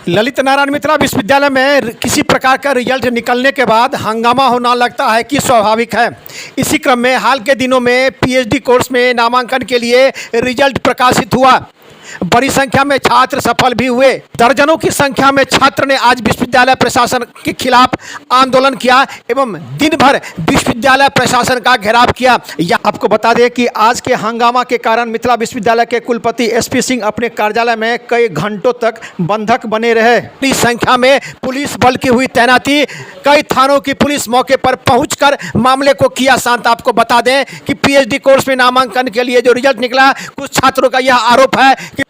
ललित नारायण मिथिला विश्वविद्यालय में किसी प्रकार का रिजल्ट निकलने के बाद हंगामा होना लगता है कि स्वाभाविक है। इसी क्रम में हाल के दिनों में पीएचडी कोर्स में नामांकन के लिए रिजल्ट प्रकाशित हुआ। बड़ी संख्या में छात्र सफल भी हुए। दर्जनों की संख्या में छात्र ने आज विश्वविद्यालय प्रशासन के खिलाफ आंदोलन किया एवं दिन भर विश्वविद्यालय प्रशासन का घेराव किया। यह आपको बता दें कि आज के हंगामा के कारण मिथिला विश्वविद्यालय के कुलपति एसपी सिंह अपने कार्यालय में कई घंटों तक बंधक बने रहे। बड़ी संख्या में पुलिस बल की हुई तैनाती, कई थानों की पुलिस मौके पर पहुंचकर मामले को किया शांत। आपको बता दें कि पीएचडी कोर्स में नामांकन के लिए जो रिजल्ट निकला, कुछ छात्रों का यह आरोप है कि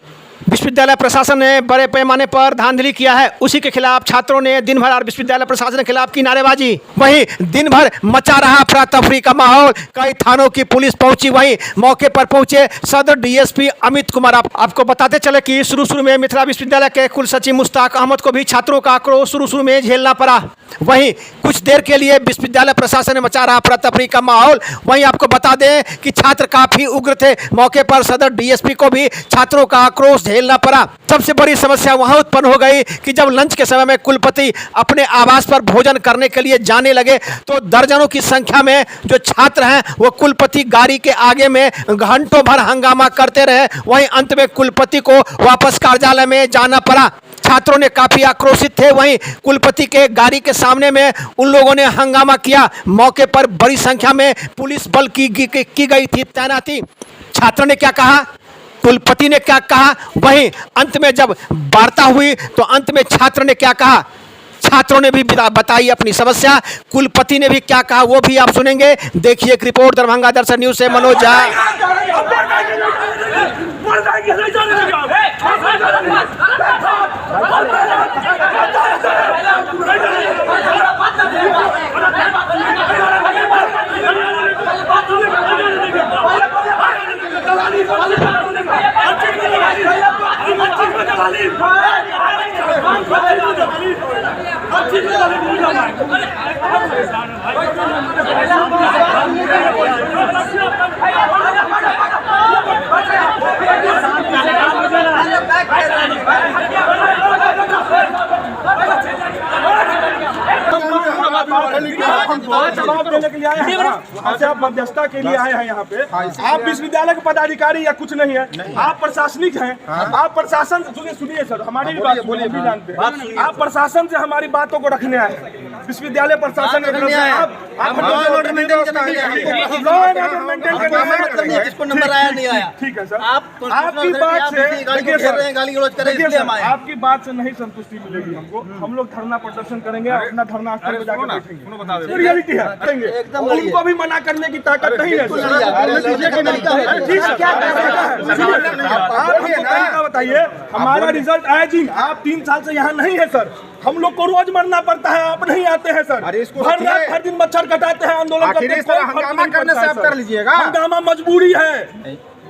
विश्वविद्यालय प्रशासन ने बड़े पैमाने पर धांधली किया है। उसी के खिलाफ छात्रों ने दिन भर और विश्वविद्यालय प्रशासन के खिलाफ की नारेबाजी। वहीं दिन भर मचा रहा अफरा तफरी का माहौल, कई थानों की पुलिस पहुंची। वहीं मौके पर पहुंचे सदर डीएसपी अमित कुमार। आपको बताते चले कि शुरू में मिथिला विश्वविद्यालय के कुलसचिव मुश्ताक अहमद को भी छात्रों का आक्रोश शुरू में झेलना पड़ा। वहीं कुछ देर के लिए विश्वविद्यालय प्रशासन ने मचा रहा अफरा तफरी का माहौल। वहीं आपको बता दें कि छात्र काफी उग्र थे। मौके पर सदर डीएसपी को भी छात्रों का आक्रोश झेलना पड़ा। सबसे बड़ी समस्या वहां उत्पन्न हो गई कि जब लंच के समय में कुलपति अपने आवास पर भोजन करने के लिए जाने लगे तो दर्जनों की संख्या में जो छात्र हैं वो कुलपति गाड़ी के आगे में घंटों भर हंगामा करते रहे। वहीं अंत में कुलपति को वापस कार्यालय में जाना पड़ा। छात्रों ने काफी आक्रोशित थे। वहीं कुलपति के गाड़ी के सामने में उन लोगों ने हंगामा किया। मौके पर बड़ी संख्या में पुलिस बल की गई थी तैनाती। छात्रों ने क्या कहा, कुलपति ने क्या कहा, वहीं अंत में जब वार्ता हुई तो अंत में छात्र ने क्या कहा, छात्रों ने भी बताई अपनी समस्या, कुलपति ने भी क्या कहा वो भी आप सुनेंगे। देखिए एक रिपोर्ट दरभंगा दर्शन न्यूज से मनोज झा। जवाब देने के लिए आए हैं, आप मध्यस्थता के लिए आए हैं यहाँ पे। आप विश्वविद्यालय के पदाधिकारी या कुछ नहीं है, आप प्रशासनिक हैं। आप प्रशासन सुनिए सर, हमारी भी बात बोलिए, भी जानते हैं। आप प्रशासन से हमारी बातों को रखने आए हैं। विश्वविद्यालय प्रशासन के तरफ से ठीक है सर, आपकी बात से आपकी बात से नहीं संतुष्टि मिलेगी हमको। हम लोग धरना प्रदर्शन करेंगे, अपना धरना स्थल पे जाकर बैठेंगे। रियलिटी है, उनको भी मना करने की ताकत नहीं है। आप बताइए, हमारा रिजल्ट आया जी, आप 3 साल से यहाँ नहीं है सर। हम लोग को रोज मरना पड़ता है, आप नहीं आते हैं सर। हर दिन मच्छर कटाते हैं, आंदोलन करते हैं। हंगामा करने से आप कर लीजिएगा। हंगामा मजबूरी है,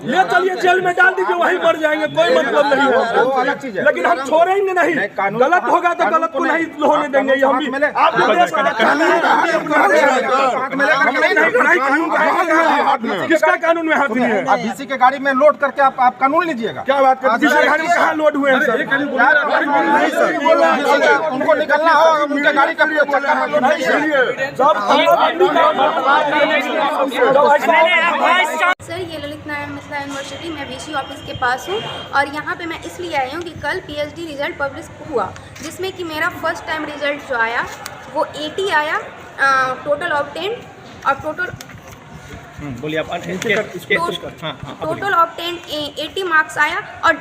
ले चलिए जेल में डाल दीजिए, वहीं मर जाएंगे, कोई मतलब नहीं है, वो अलग चीज है। लेकिन हम छोड़ेंगे नहीं, गलत होगा तो गलत को नहीं होने देंगे। हम भी आप किसका कानून में हाथ नहीं है? आप बीसी के गाड़ी में लोड करके आप कानून लीजिएगा। क्या बात करते हैं? गाड़ी में कहाँ लोड हुए हैं सर? उनको निकलना हो, उनके गाड़ी का सर, ये ललित नारायण मिथिला यूनिवर्सिटी, मैं वीसी ऑफिस के पास हूँ और यहाँ पे मैं इसलिए आई हूँ कि कल पीएचडी रिजल्ट पब्लिश हुआ, जिसमें कि मेरा फर्स्ट टाइम रिजल्ट जो आया वो 80 आया, टोटल ऑब्टेन और टोटल बोलिए आप। टोटल ऑब्टेन 80 मार्क्स आया और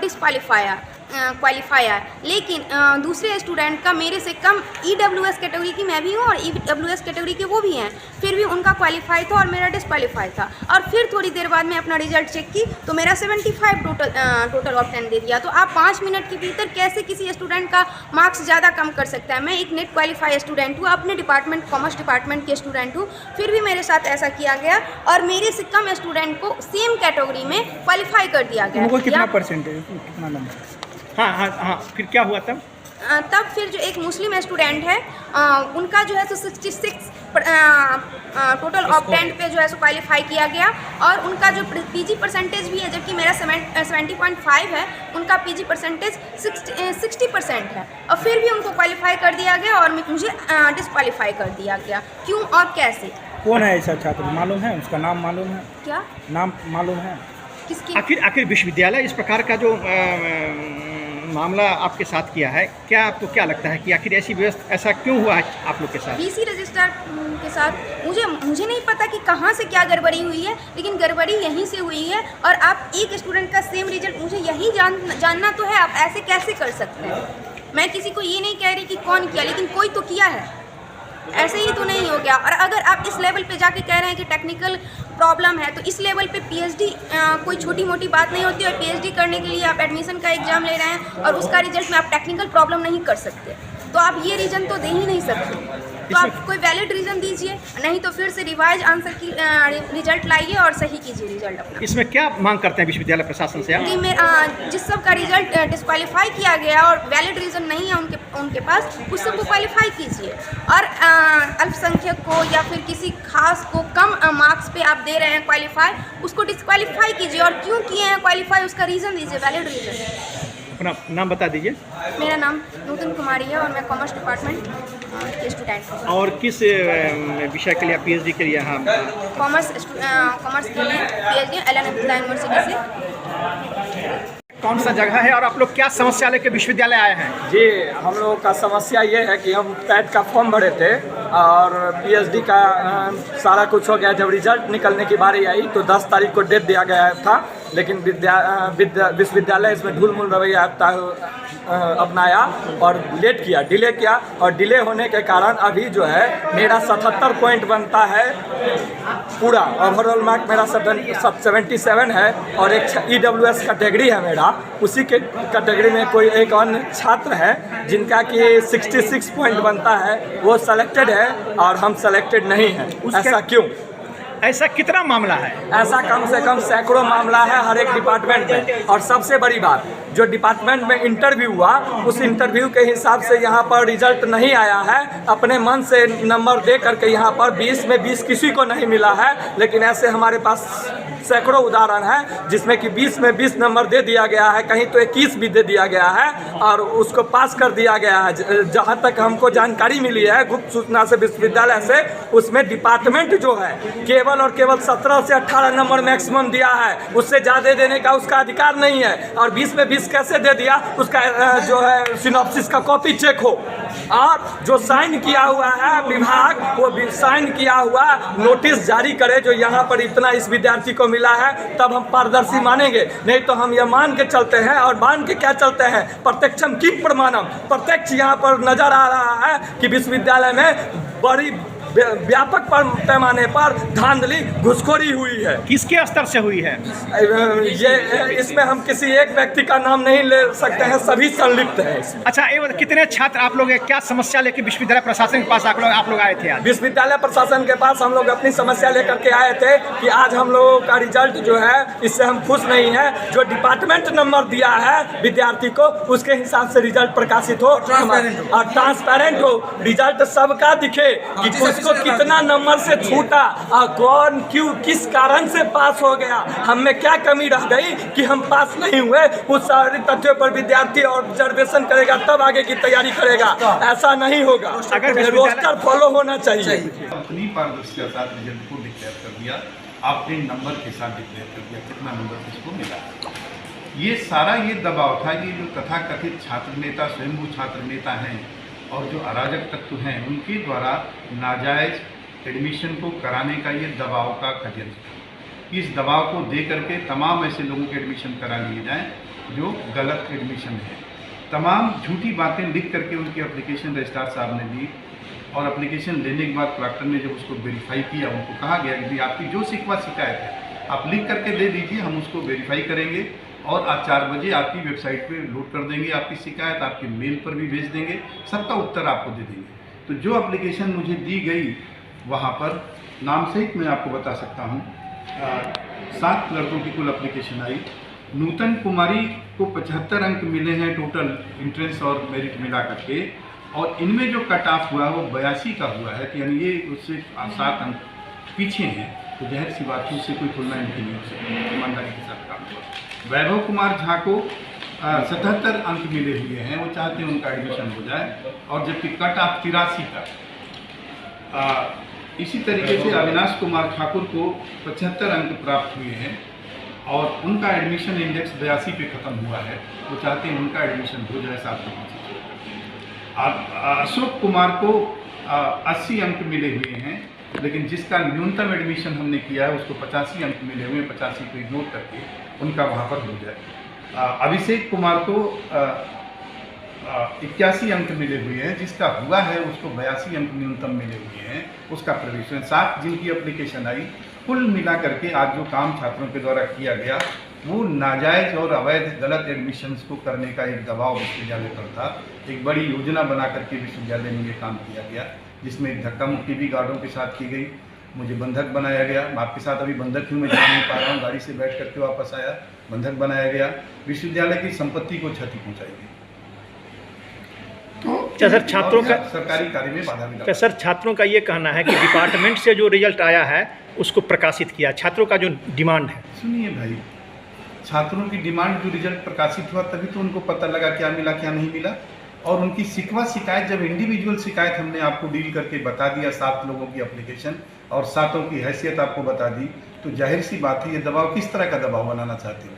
क्वालिफाई आया। लेकिन दूसरे स्टूडेंट का मेरे से कम EWS कैटेगरी की मैं भी हूँ और EWS कैटेगरी के वो भी हैं, फिर भी उनका क्वालिफाई था और मेरा डिसक्वालीफाई था। और फिर थोड़ी देर बाद मैं अपना रिजल्ट चेक की तो मेरा 75 टोटल ऑब्टेन दे दिया। तो आप 5 मिनट के भीतर कैसे किसी स्टूडेंट का मार्क्स ज़्यादा कम कर सकता है? मैं एक नेट क्वालिफाई स्टूडेंट हूँ, अपने डिपार्टमेंट कॉमर्स डिपार्टमेंट के स्टूडेंट हूँ, फिर भी मेरे साथ ऐसा किया गया और मेरे से कम स्टूडेंट को सेम कैटेगरी में क्वालिफाई कर दिया गया। कितना परसेंटेज, कितना नंबर? हाँ, फिर क्या हुआ तब? तब फिर जो एक मुस्लिम स्टूडेंट है उनका जो है तो 66 टोटल ऑप्टेंट पे जो है सो क्वालिफाई किया गया और उनका जो पीजी परसेंटेज भी है, जबकि मेरा 70.5 है, उनका पीजी परसेंटेज 60% है और फिर भी उनको क्वालिफाई कर दिया गया और मुझे डिसक्वालीफाई कर दिया गया। क्यों और कैसे? कौन है ऐसा छात्र, मालूम है? उसका नाम मालूम है? क्या नाम मालूम है? किसकी? आखिर विश्वविद्यालय इस प्रकार का जो मामला आपके साथ किया है, क्या आपको क्या लगता है कि आखिर ऐसी व्यवस्था ऐसा क्यों हुआ है आप लोग के साथ? बीसी रजिस्ट्रार के साथ मुझे नहीं पता कि कहाँ से क्या गड़बड़ी हुई है, लेकिन गड़बड़ी यहीं से हुई है। और आप एक स्टूडेंट का सेम रिजल्ट, मुझे यही जानना तो है, आप ऐसे कैसे कर सकते हैं? मैं किसी को ये नहीं कह रही कि कौन किया, लेकिन कोई तो किया है, ऐसे ही तो नहीं हो गया। और अगर आप इस लेवल पे जाके कह रहे हैं कि टेक्निकल प्रॉब्लम है, तो इस लेवल पे पीएचडी कोई छोटी मोटी बात नहीं होती। और पीएचडी करने के लिए आप एडमिशन का एग्ज़ाम ले रहे हैं और उसका रिजल्ट में आप टेक्निकल प्रॉब्लम नहीं कर सकते, तो आप ये रीज़न तो दे ही नहीं सकते। तो आप कोई वैलिड रीज़न दीजिए, नहीं तो फिर से रिवाइज आंसर की रिजल्ट लाइए और सही कीजिए रिजल्ट अपना। इसमें क्या मांग करते हैं विश्वविद्यालय प्रशासन से आप? कि मैं जिस सब का रिजल्ट डिस्क्वालीफाई किया गया और वैलिड रीज़न नहीं है उनके पास, उस सब को क्वालिफाई कीजिए। और अल्पसंख्यक को या फिर किसी खास को कम मार्क्स पे आप दे रहे हैं क्वालिफाई, उसको डिस्क्वालीफाई कीजिए। और क्यों किए हैं क्वालिफाई, उसका रीज़न दीजिए, वैलिड रीज़न। अपना नाम बता दीजिए। मेरा नाम नूतन कुमारी है और मैं कॉमर्स डिपार्टमेंट के स्टूडेंट हूँ। और किस विषय के लिए पीएचडी के लिए? हाँ, कॉमर्स के लिए पीएचडी एलन अब्दुल्ला यूनिवर्सिटी से। कौन सा जगह है और आप लोग क्या समस्या लेके विश्वविद्यालय आए हैं? जी, हम लोगों का समस्या ये है कि हम पैट का फॉर्म भरे थे और पीएचडी का सारा कुछ हो गया। जब रिजल्ट निकलने की बारी आई तो 10 तारीख को डेट दिया गया था, लेकिन विश्वविद्यालय इसमें ढुलमुल रवैया अपनाया और लेट किया, डिले किया। और डिले होने के कारण अभी जो है मेरा 77 पॉइंट बनता है पूरा, ओवरऑल मार्क मेरा 77 है और एक EWS कैटेगरी है मेरा, उसी के कैटेगरी में कोई एक अन्य छात्र है जिनका कि 66 पॉइंट बनता है, वो सेलेक्टेड है और हम सेलेक्टेड नहीं हैं। ऐसा क्यों? ऐसा कितना मामला है? ऐसा कम से कम सैकड़ों मामला है हर एक डिपार्टमेंट में। और सबसे बड़ी बात, जो डिपार्टमेंट में इंटरव्यू हुआ उस इंटरव्यू के हिसाब से यहाँ पर रिजल्ट नहीं आया है। अपने मन से नंबर दे करके यहाँ पर 20 में 20 किसी को नहीं मिला है, लेकिन ऐसे हमारे पास सैकड़ों उदाहरण हैं जिसमें कि 20 में 20 नंबर दे दिया गया है, कहीं तो 21 भी दे दिया गया है और उसको पास कर दिया गया है। जहाँ तक हमको जानकारी मिली है गुप्त सूचना से विश्वविद्यालय से, उसमें डिपार्टमेंट जो है केवल और केवल 17 से 18 नंबर मैक्सिमम दिया है, उससे ज़्यादा देने का उसका अधिकार नहीं है। और 20 में 20 कैसे दे दिया, उसका जो है सिनॉप्सिस का कॉपी चेक हो। और जो साइन किया हुआ है विभाग, वो भी साइन किया हुआ नोटिस जारी करे जो यहाँ पर इतना इस विद्यार्थी को मिला है, तब हम पारदर्शी मानेंगे। नहीं तो हम ये मान के चलते हैं, और मान के क्या चलते हैं, प्रत्यक्षम किम प्रमाणम, प्रत्यक्ष यहाँ पर नजर आ रहा है कि विश्वविद्यालय में बड़ी व्यापक पैमाने पर धांधली घुसखोरी हुई है। किसके स्तर से हुई है ये? इसमें हम किसी एक व्यक्ति का नाम नहीं ले सकते हैं, सभी संलिप्त हैं इसमें। अच्छा, ये कितने छात्र आप लोग क्या समस्या लेके विश्वविद्यालय प्रशासन के पास आप लोग आए थे आज? विश्वविद्यालय प्रशासन के पास हम लोग अपनी समस्या लेकर के आए थे कि आज हम लोगों का रिजल्ट जो है इससे हम खुश नहीं हैं। जो डिपार्टमेंट नंबर दिया है विद्यार्थी को उसके हिसाब से रिजल्ट प्रकाशित हो और ट्रांसपेरेंट हो, रिजल्ट सबका दिखे कि को कितना नंबर से छूटा और कौन क्यों किस कारण से पास हो गया, हम में क्या कमी रह गई कि हम पास नहीं हुए। उस सारे तथ्यों पर विद्यार्थी ऑब्जर्वेशन करेगा, तब आगे की तैयारी करेगा। ऐसा नहीं होगा, अगर रोस्टर फॉलो होना चाहिए। अपनी पारदर्शिता के साथ रिजल्ट को डिक्लेयर कर दिया, आपने नंबर के साथ डिक्लेयर कर दिया कितना नंबर किसको मिला। ये सारा ये दबाव था, ये जो तथाकथित छात्र नेता स्वयंभू छात्र नेता हैं और जो अराजक तत्व हैं उनके द्वारा नाजायज़ एडमिशन को कराने का ये दबाव का षड्यंत्र। इस दबाव को दे करके तमाम ऐसे लोगों के एडमिशन करा लिए जाएं जो गलत एडमिशन है। तमाम झूठी बातें लिख करके उनकी एप्लीकेशन रजिस्ट्रार साहब ने दी और एप्लीकेशन लेने के बाद कलेक्टर ने जब उसको वेरीफाई किया, उनको कहा गया कि आपकी जो शिकवा शिकायत है आप लिख करके दे दीजिए, हम उसको वेरीफाई करेंगे और आज 4 बजे आपकी वेबसाइट पे लोड कर देंगे, आपकी शिकायत आपके मेल पर भी भेज देंगे, सबका उत्तर आपको दे देंगे। तो जो एप्लीकेशन मुझे दी गई वहाँ पर नाम सहित मैं आपको बता सकता हूँ 7 लड़कों की कुल एप्लीकेशन आई। नूतन कुमारी को 75 अंक मिले हैं टोटल इंट्रेंस और मेरिट मिला करके, और इनमें जो कट ऑफ हुआ है वो 82 का हुआ है, तो यानी ये उससे 7 अंक पीछे हैं। तो जाहिर सी बात है उससे कोई तुलना इनकी नहीं हो सकती, ईमानदारी के साथ काम हुआ। वैभव कुमार झा को 77 अंक मिले हुए हैं, वो चाहते हैं उनका एडमिशन हो जाए, और जबकि कट ऑफ 83 का। इसी तरीके से अविनाश कुमार ठाकुर को 75 अंक प्राप्त हुए हैं और उनका एडमिशन इंडेक्स 82 पे ख़त्म हुआ है, वो चाहते हैं उनका एडमिशन हो जाए 7 के पीछे। अशोक कुमार को 80 अंक मिले हुए हैं, लेकिन जिसका न्यूनतम एडमिशन हमने किया है उसको 85 अंक मिले हुए हैं, 85 को इग्नोर करके उनका वहाँ पर हो जाए। अभिषेक कुमार को 81 अंक मिले हुए हैं, जिसका हुआ है उसको 82 अंक न्यूनतम मिले हुए हैं, उसका प्रवेश 7 जिनकी एप्लीकेशन आई। कुल मिला करके आज जो काम छात्रों के द्वारा किया गया वो नाजायज़ और अवैध गलत एडमिशन्स को करने का एक दबाव विश्वविद्यालय पर था। एक बड़ी योजना बना करके विश्वविद्यालय में ये काम किया गया, जिसमें धक्का मुक्की भी गार्डों के साथ की गई, मुझे बंधक बनाया गया। आपके साथ अभी बंधक हूँ, मैं जा नहीं पा रहा हूँ, गाड़ी से बैठ करके वापस आया, बंधक बनाया गया, विश्वविद्यालय की संपत्ति को क्षति पहुँचाई गई। अच्छा सर, छात्रों का सरकारी कार्य में बाधा भी क्या सर, छात्रों का ये कहना है कि डिपार्टमेंट से जो रिजल्ट आया है उसको प्रकाशित किया, छात्रों का जो डिमांड है। सुनिए भाई, छात्रों की डिमांड जो रिजल्ट प्रकाशित हुआ तभी तो उनको पता लगा क्या मिला क्या नहीं मिला, और उनकी शिकवा शिकायत, जब इंडिविजुअल शिकायत हमने आपको डील करके बता दिया, 7 लोगों की एप्लीकेशन और 7 की हैसियत आपको बता दी, तो जाहिर सी बात है ये दबाव किस तरह का दबाव बनाना चाहते हो।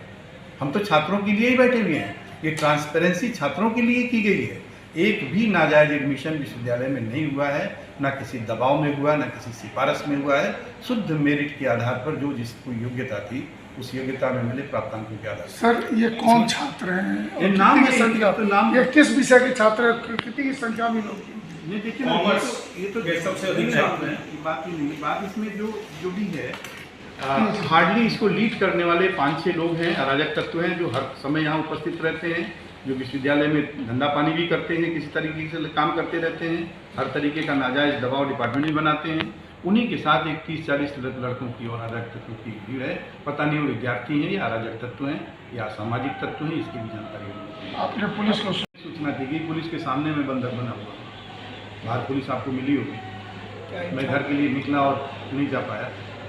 हम तो छात्रों के लिए ही बैठे हुए हैं, ये ट्रांसपेरेंसी छात्रों के लिए की गई है। एक भी नाजायज एडमिशन विश्वविद्यालय में नहीं हुआ है, ना किसी दबाव में हुआ, ना किसी सिफारिश में हुआ है। शुद्ध मेरिट के आधार पर जो जिसको योग्यता थी उस योग्यता में मिले प्राप्तांकों के आधार। सर ये कौन छात्र हैं? ये नाम कितनी संख्या, तो नाम ये किस विषय के छात्र, कितनी संख्या में लोग? ये देखिए ना, ये तो सबसे अधिक छात्र हैं, बात ही नहीं। बात इसमें जो भी है, हार्डली इसको लीड करने वाले 5-6 लोग हैं, अराजक तत्व हैं, जो हर समय यहाँ उपस्थित रहते हैं, जो विश्वविद्यालय में धंधा पानी भी करते हैं, किसी तरीके से काम करते रहते हैं, हर तरीके का नाजायज़ दबाव डिपार्टमेंट भी बनाते हैं। उन्हीं के साथ एक 30-40 लड़कों की और अराजक तत्वों की भीड़ है। पता नहीं वो विद्यार्थी हैं या अराजक तत्व हैं या सामाजिक तत्व हैं, इसकी भी जानकारी नहीं। आपने पुलिस को सूचना दी गई, पुलिस के सामने में बंधक बना हुआ, बाहर पुलिस आपको मिली होगी। मैं घर के लिए निकला और नहीं जा पाया,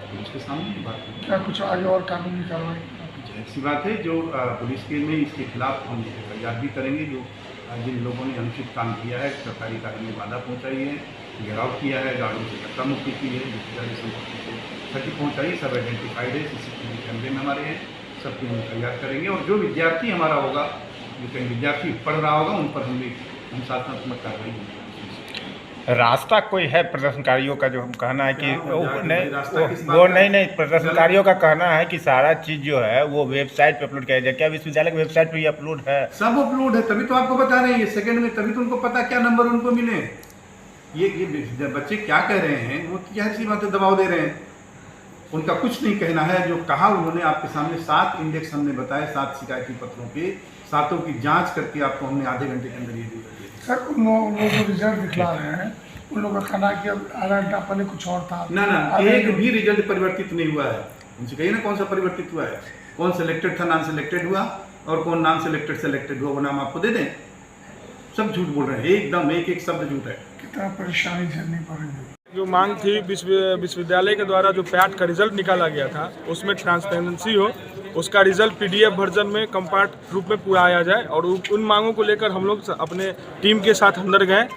पुलिस के सामने की बात है। क्या कुछ आगे और कानूनी कार्रवाई? ऐसी बात है, जो पुलिस के में इसके खिलाफ हम फरियाद भी करेंगे, जो जिन लोगों ने अनुचित काम किया है, सरकारी कार्य में बाधा पहुंचाई है, घेराव किया है, गाड़ियों से धक्का मुक्की की है, विश्वविद्यालय संपत्ति को क्षति पहुंचाई, सब आइडेंटिफाइड है, CCTV कैमरे में हमारे हैं, सबकी हम फरियाद करेंगे। और जो विद्यार्थी हमारा होगा, जो कहीं विद्यार्थी पढ़ रहा होगा, उन पर हम अनुशासनात्मक कार्रवाई होगी। रास्ता कोई है प्रदर्शनकारियों का, जो हम कहना है कि वो नहीं प्रदर्शनकारियों का कहना है कि सारा चीज़ जो है वो वेबसाइट पे अपलोड किया जाए। क्या विश्वविद्यालय की वेबसाइट पे ये अपलोड है? सब अपलोड है, तभी तो आपको बता रहे हैं ये सेकंड में, तभी तो उनको पता क्या नंबर उनको मिले। ये बच्चे क्या कह रहे हैं, वो क्या सी बातें दबाव दे रहे हैं, उनका कुछ नहीं कहना है। जो कहा उन्होंने आपके सामने 7 इंडेक्स हमने बताए, 7 शिकायती पत्रों के, 7 की जाँच करके आपको हमने आधे घंटे के अंदर ये दे दिया। सर उन लोगों जो रिजल्ट दिखला रहे हैं उन लोगों का कहना कि अब आधा घंटा पहले कुछ और था। ना एक भी रिजल्ट परिवर्तित नहीं हुआ है। उनसे कहिए ना कौन सा परिवर्तित हुआ है, कौन सिलेक्टेड था नॉन सिलेक्टेड हुआ, और कौन नॉन सिलेक्टेड हुआ, वो नाम आपको दे दें। सब झूठ बोल रहे हैं, एकदम एक शब्द झूठ है। कितना परेशानी झेलनी पड़ रही है। जो मांग थी विश्वविद्यालय के द्वारा, जो पैट का रिजल्ट निकाला गया था उसमें ट्रांसपेरेंसी हो, उसका रिजल्ट PDF वर्जन में कंपैक्ट रूप में पूरा आया जाए, और उन मांगों को लेकर हम लोग अपने टीम के साथ अंदर गए,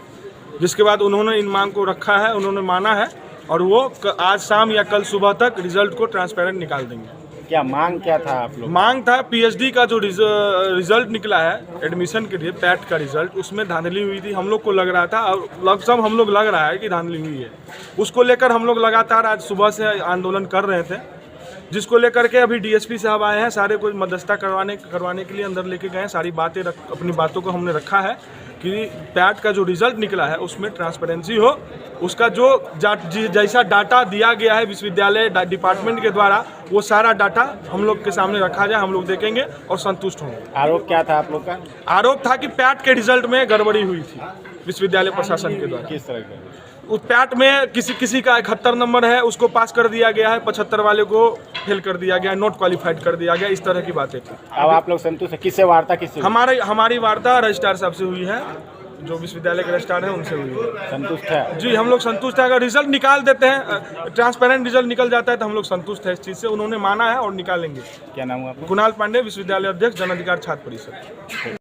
जिसके बाद उन्होंने इन मांग को रखा है, उन्होंने माना है, और वो आज शाम या कल सुबह तक रिजल्ट को ट्रांसपेरेंट निकाल देंगे। क्या मांग क्या था आप लोग? मांग था PhD का जो रिजल्ट निकला है एडमिशन के लिए, पैट का रिजल्ट, उसमें धांधली हुई थी, हम लोग को लग रहा था, और लमसम हम लोग लग रहा है कि धांधली हुई है। उसको लेकर हम लोग लगातार आज सुबह से आंदोलन कर रहे थे, जिसको लेकर के अभी DSP साहब आए हैं, सारे कुछ मध्यस्थता करवाने के लिए अंदर लेके गए हैं। सारी बातें अपनी बातों को हमने रखा है कि पैट का जो रिजल्ट निकला है उसमें ट्रांसपेरेंसी हो, उसका जो जैसा डाटा दिया गया है विश्वविद्यालय डिपार्टमेंट के द्वारा, वो सारा डाटा हम लोग के सामने रखा जाए, हम लोग देखेंगे और संतुष्ट होंगे। आरोप क्या था आप लोग का? आरोप था कि पैट के रिजल्ट में गड़बड़ी हुई थी विश्वविद्यालय प्रशासन के द्वारा। किस तरह का? उस पैट में किसी का 71 नंबर है, उसको पास कर दिया गया है, 75 वाले को फेल कर दिया गया, नॉट क्वालिफाइड कर दिया गया, इस तरह की बातें थी। अब आप लोग संतुष्ट हैं? किससे वार्ता? किससे? हमारी वार्ता रजिस्ट्रार साहब से हुई है, जो विश्वविद्यालय के रजिस्ट्रार हैं उनसे हुई है। संतुष्ट है? जी हम लोग संतुष्ट है। अगर रिजल्ट निकाल देते हैं, ट्रांसपेरेंट रिजल्ट निकल जाता है तो हम लोग संतुष्ट है इस चीज़ से। उन्होंने माना है और निकालेंगे। क्या नाम है आपका? कुणाल पांडे, विश्वविद्यालय अध्यक्ष, जन अधिकार छात्र परिषद।